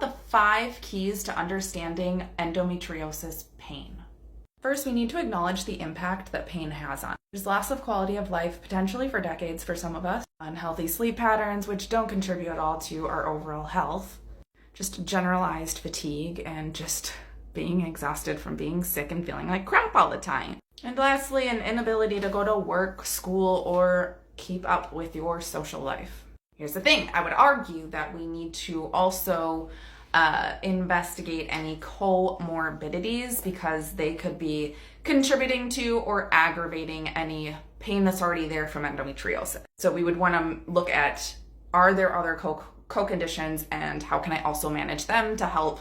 about the 5 keys to understanding endometriosis pain. First, we need to acknowledge the impact that pain has on us. There's loss of quality of life, potentially for decades for some of us, unhealthy sleep patterns, which don't contribute at all to our overall health, just generalized fatigue, and just being exhausted from being sick and feeling like crap all the time. And lastly, an inability to go to work, school, or keep up with your social life. Here's the thing, I would argue that we need to also investigate any comorbidities because they could be contributing to or aggravating any pain that's already there from endometriosis. So we would want to look at, are there other co-conditions, and how can I also manage them to help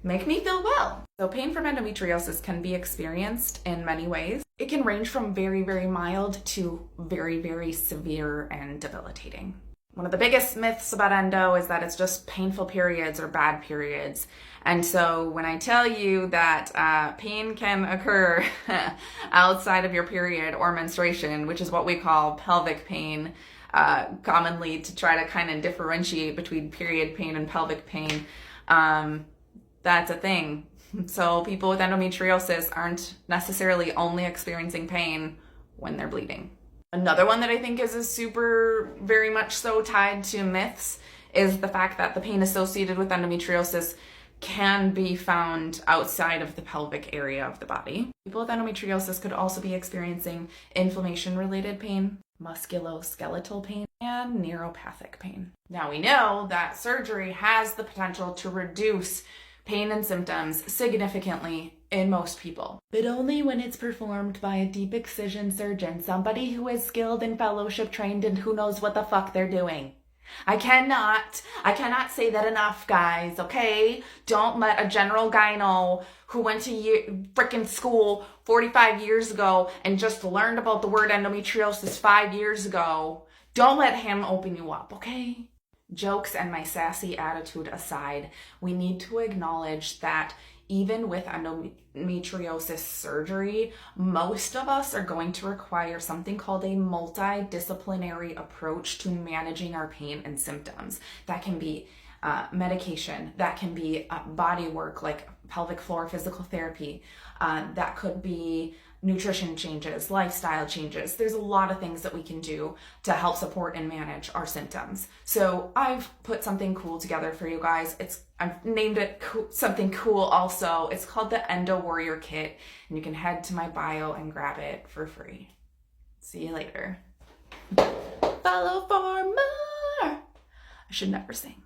make me feel well? So pain from endometriosis can be experienced in many ways. It can range from very, very mild to very, very severe and debilitating. One of the biggest myths about endo is that it's just painful periods or bad periods. And so when I tell you that pain can occur outside of your period or menstruation, which is what we call pelvic pain, commonly to try to kind of differentiate between period pain and pelvic pain, that's a thing. So people with endometriosis aren't necessarily only experiencing pain when they're bleeding. Another one that I think is super very much so tied to myths is the fact that the pain associated with endometriosis can be found outside of the pelvic area of the body. People with endometriosis could also be experiencing inflammation-related pain, musculoskeletal pain, and neuropathic pain. Now we know that surgery has the potential to reduce pain and symptoms significantly in most people, but only when it's performed by a deep excision surgeon, somebody who is skilled and fellowship trained and who knows what the fuck they're doing. I cannot say that enough, guys, okay? Don't let a general gyno who went to frickin' school 45 years ago and just learned about the word endometriosis 5 years ago, don't let him open you up, okay? Jokes and my sassy attitude aside, we need to acknowledge that even with endometriosis surgery, most of us are going to require something called a multidisciplinary approach to managing our pain and symptoms. That can be medication, that can be body work like pelvic floor physical therapy, that could be nutrition changes, lifestyle changes. There's a lot of things that we can do to help support and manage our symptoms. So I've put something cool together for you guys. I've named it something cool also. It's called the Endo Warrior Kit, and you can head to my bio and grab it for free. See you later. Follow for more. I should never sing.